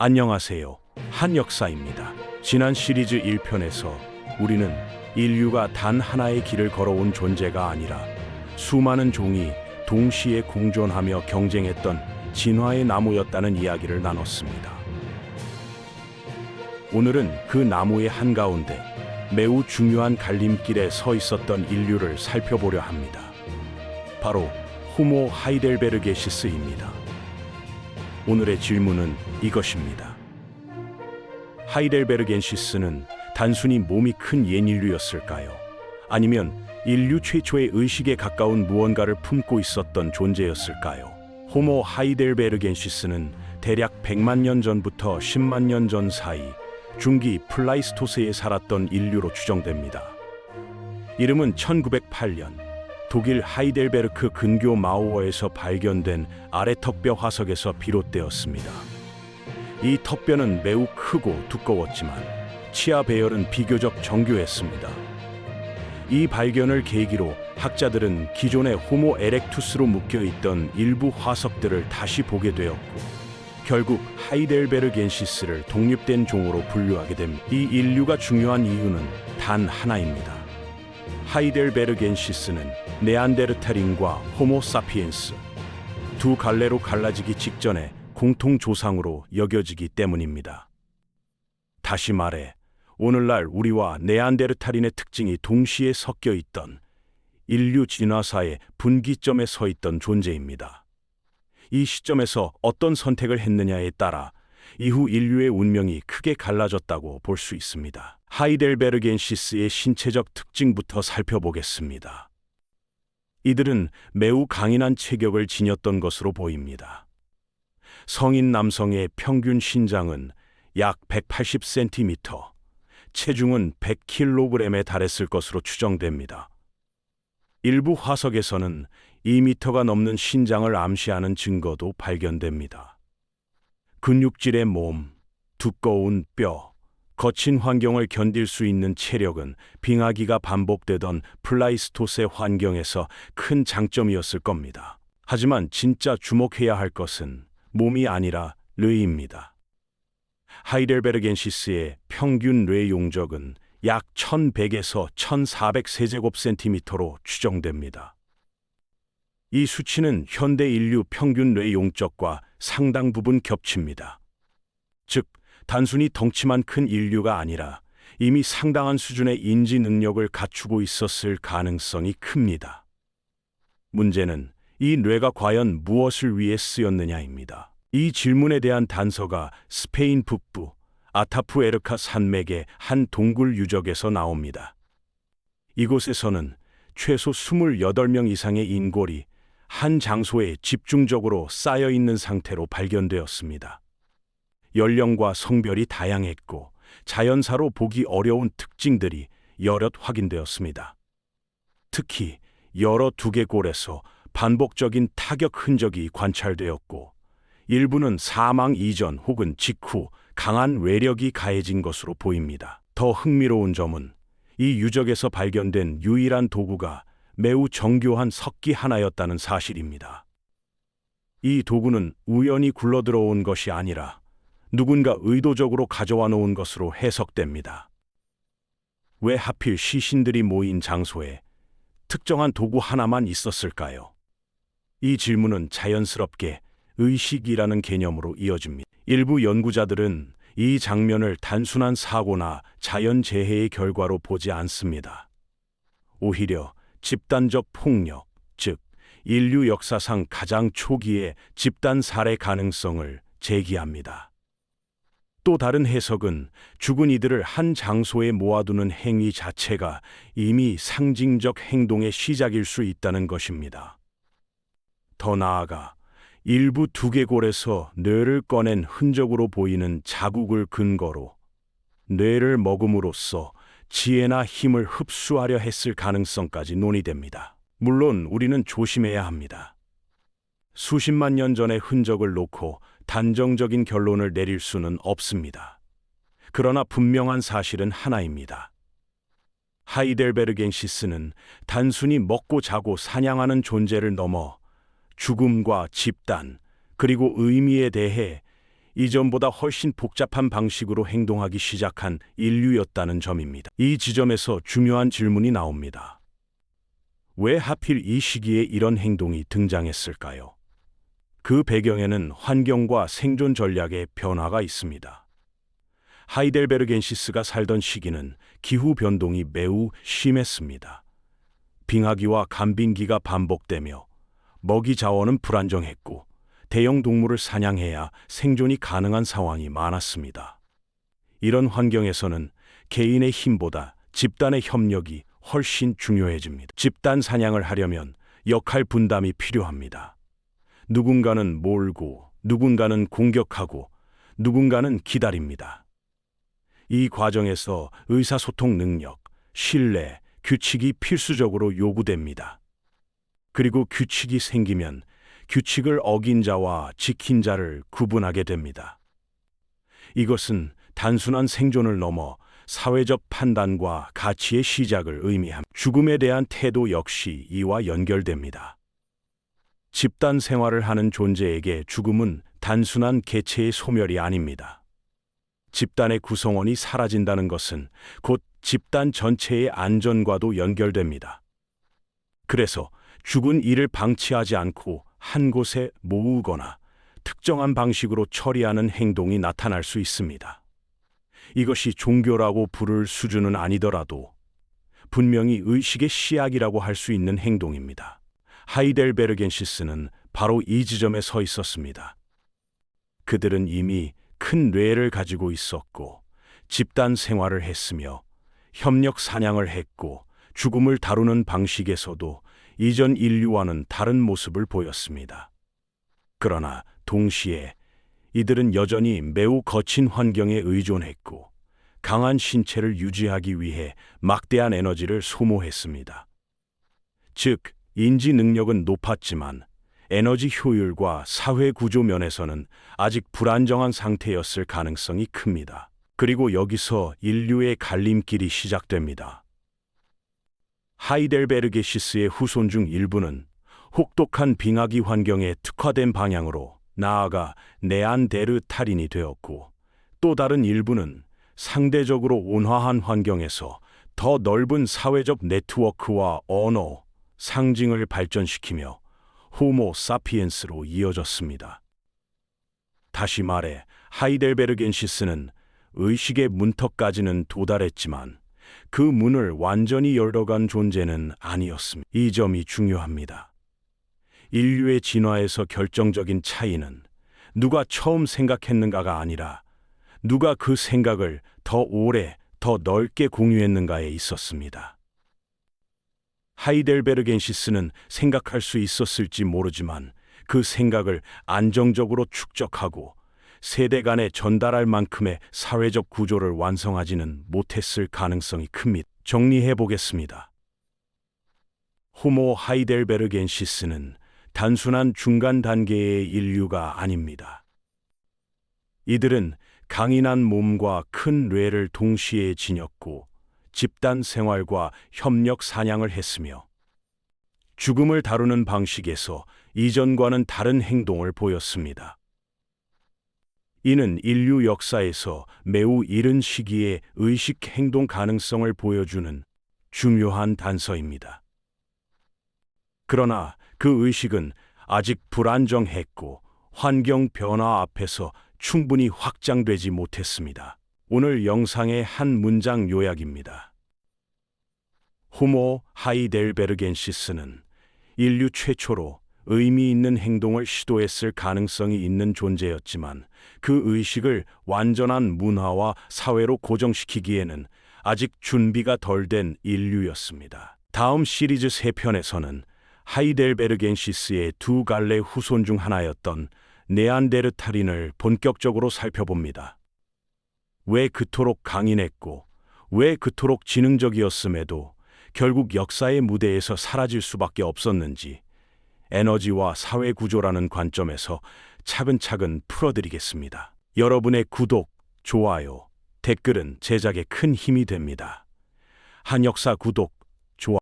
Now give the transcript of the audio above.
안녕하세요. 한역사입니다. 지난 시리즈 1편에서 우리는 인류가 단 하나의 길을 걸어온 존재가 아니라 수많은 종이 동시에 공존하며 경쟁했던 진화의 나무였다는 이야기를 나눴습니다. 오늘은 그 나무의 한가운데 매우 중요한 갈림길에 서 있었던 인류를 살펴보려 합니다. 바로 호모 하이델베르게시스입니다. 오늘의 질문은 이것입니다. 하이델베르겐시스는 단순히 몸이 큰 옛인류였을까요? 아니면 인류 최초의 의식에 가까운 무언가를 품고 있었던 존재였을까요? 호모 하이델베르겐시스는 대략 100만 년 전부터 10만 년 전 사이 중기 플라이스토스에 살았던 인류로 추정됩니다. 이름은 1908년 독일 하이델베르크 근교 마우어에서 발견된 아래턱뼈 화석에서 비롯되었습니다. 이 턱뼈는 매우 크고 두꺼웠지만 치아 배열은 비교적 정교했습니다. 이 발견을 계기로 학자들은 기존의 호모 에렉투스로 묶여있던 일부 화석들을 다시 보게 되었고 결국 하이델베르겐시스를 독립된 종으로 분류하게 됩니다. 이 인류가 중요한 이유는 단 하나입니다. 하이델베르겐시스는 네안데르탈인과 호모 사피엔스 두 갈래로 갈라지기 직전에 공통 조상으로 여겨지기 때문입니다. 다시 말해 오늘날 우리와 네안데르탈인의 특징이 동시에 섞여 있던 인류 진화사의 분기점에 서 있던 존재입니다. 이 시점에서 어떤 선택을 했느냐에 따라 이후 인류의 운명이 크게 갈라졌다고 볼 수 있습니다. 하이델베르겐시스의 신체적 특징부터 살펴보겠습니다. 이들은 매우 강인한 체격을 지녔던 것으로 보입니다. 성인 남성의 평균 신장은 약 180cm, 체중은 100kg에 달했을 것으로 추정됩니다. 일부 화석에서는 2m가 넘는 신장을 암시하는 증거도 발견됩니다. 근육질의 몸, 두꺼운 뼈, 거친 환경을 견딜 수 있는 체력은 빙하기가 반복되던 플라이스토스의 환경에서 큰 장점이었을 겁니다. 하지만 진짜 주목해야 할 것은 몸이 아니라 뇌입니다. 하이델베르겐시스의 평균 뇌 용적은 약 1100에서 1400세제곱센티미터로 추정됩니다. 이 수치는 현대 인류 평균 뇌 용적과 상당 부분 겹칩니다. 즉, 단순히 덩치만 큰 인류가 아니라 이미 상당한 수준의 인지 능력을 갖추고 있었을 가능성이 큽니다. 문제는 이 뇌가 과연 무엇을 위해 쓰였느냐입니다. 이 질문에 대한 단서가 스페인 북부 아타푸에르카 산맥의 한 동굴 유적에서 나옵니다. 이곳에서는 최소 28명 이상의 인골이 한 장소에 집중적으로 쌓여 있는 상태로 발견되었습니다. 연령과 성별이 다양했고 자연사로 보기 어려운 특징들이 여럿 확인되었습니다. 특히 여러 두개골에서 반복적인 타격 흔적이 관찰되었고 일부는 사망 이전 혹은 직후 강한 외력이 가해진 것으로 보입니다. 더 흥미로운 점은 이 유적에서 발견된 유일한 도구가 매우 정교한 석기 하나였다는 사실입니다. 이 도구는 우연히 굴러들어온 것이 아니라 누군가 의도적으로 가져와 놓은 것으로 해석됩니다. 왜 하필 시신들이 모인 장소에 특정한 도구 하나만 있었을까요? 이 질문은 자연스럽게 의식이라는 개념으로 이어집니다. 일부 연구자들은 이 장면을 단순한 사고나 자연재해의 결과로 보지 않습니다. 오히려 집단적 폭력, 즉 인류 역사상 가장 초기의 집단 살해 가능성을 제기합니다. 또 다른 해석은 죽은 이들을 한 장소에 모아두는 행위 자체가 이미 상징적 행동의 시작일 수 있다는 것입니다. 더 나아가 일부 두개골에서 뇌를 꺼낸 흔적으로 보이는 자국을 근거로 뇌를 먹음으로써 지혜나 힘을 흡수하려 했을 가능성까지 논의됩니다. 물론 우리는 조심해야 합니다. 수십만 년 전의 흔적을 놓고 단정적인 결론을 내릴 수는 없습니다. 그러나 분명한 사실은 하나입니다. 하이델베르겐시스는 단순히 먹고 자고 사냥하는 존재를 넘어 죽음과 집단, 그리고 의미에 대해 이전보다 훨씬 복잡한 방식으로 행동하기 시작한 인류였다는 점입니다. 이 지점에서 중요한 질문이 나옵니다. 왜 하필 이 시기에 이런 행동이 등장했을까요? 그 배경에는 환경과 생존 전략의 변화가 있습니다. 하이델베르겐시스가 살던 시기는 기후 변동이 매우 심했습니다. 빙하기와 간빙기가 반복되며 먹이 자원은 불안정했고 대형 동물을 사냥해야 생존이 가능한 상황이 많았습니다. 이런 환경에서는 개인의 힘보다 집단의 협력이 훨씬 중요해집니다. 집단 사냥을 하려면 역할 분담이 필요합니다. 누군가는 몰고, 누군가는 공격하고, 누군가는 기다립니다. 이 과정에서 의사소통 능력, 신뢰, 규칙이 필수적으로 요구됩니다. 그리고 규칙이 생기면 규칙을 어긴 자와 지킨 자를 구분하게 됩니다. 이것은 단순한 생존을 넘어 사회적 판단과 가치의 시작을 의미합니다. 죽음에 대한 태도 역시 이와 연결됩니다. 집단 생활을 하는 존재에게 죽음은 단순한 개체의 소멸이 아닙니다. 집단의 구성원이 사라진다는 것은 곧 집단 전체의 안전과도 연결됩니다. 그래서 죽은 이를 방치하지 않고 한 곳에 모으거나 특정한 방식으로 처리하는 행동이 나타날 수 있습니다. 이것이 종교라고 부를 수준은 아니더라도 분명히 의식의 시작이라고 할 수 있는 행동입니다. 하이델베르겐시스는 바로 이 지점에 서 있었습니다. 그들은 이미 큰 뇌를 가지고 있었고 집단 생활을 했으며 협력 사냥을 했고 죽음을 다루는 방식에서도 이전 인류와는 다른 모습을 보였습니다. 그러나 동시에 이들은 여전히 매우 거친 환경에 의존했고 강한 신체를 유지하기 위해 막대한 에너지를 소모했습니다. 즉, 인지 능력은 높았지만 에너지 효율과 사회 구조 면에서는 아직 불안정한 상태였을 가능성이 큽니다. 그리고 여기서 인류의 갈림길이 시작됩니다. 하이델베르게시스의 후손 중 일부는 혹독한 빙하기 환경에 특화된 방향으로 나아가 네안데르탈인이 되었고, 또 다른 일부는 상대적으로 온화한 환경에서 더 넓은 사회적 네트워크와 언어, 상징을 발전시키며 호모 사피엔스로 이어졌습니다. 다시 말해 하이델베르겐시스는 의식의 문턱까지는 도달했지만 그 문을 완전히 열어간 존재는 아니었습니다. 이 점이 중요합니다. 인류의 진화에서 결정적인 차이는 누가 처음 생각했는가가 아니라 누가 그 생각을 더 오래, 더 넓게 공유했는가에 있었습니다. 하이델베르겐시스는 생각할 수 있었을지 모르지만 그 생각을 안정적으로 축적하고 세대 간에 전달할 만큼의 사회적 구조를 완성하지는 못했을 가능성이 큽니다. 정리해 보겠습니다. 호모 하이델베르겐시스는 단순한 중간 단계의 인류가 아닙니다. 이들은 강인한 몸과 큰 뇌를 동시에 지녔고 집단 생활과 협력 사냥을 했으며 죽음을 다루는 방식에서 이전과는 다른 행동을 보였습니다. 이는 인류 역사에서 매우 이른 시기에 의식 행동 가능성을 보여주는 중요한 단서입니다. 그러나 그 의식은 아직 불안정했고 환경 변화 앞에서 충분히 확장되지 못했습니다. 오늘 영상의 한 문장 요약입니다. 호모 하이델베르겐시스는 인류 최초로 의미 있는 행동을 시도했을 가능성이 있는 존재였지만 그 의식을 완전한 문화와 사회로 고정시키기에는 아직 준비가 덜 된 인류였습니다. 다음 시리즈 3편에서는 하이델베르겐시스의 두 갈래 후손 중 하나였던 네안데르탈인을 본격적으로 살펴봅니다. 왜 그토록 강인했고 왜 그토록 지능적이었음에도 결국 역사의 무대에서 사라질 수밖에 없었는지 에너지와 사회 구조라는 관점에서 차근차근 풀어드리겠습니다. 여러분의 구독, 좋아요, 댓글은 제작에 큰 힘이 됩니다. 한역사 구독, 좋아요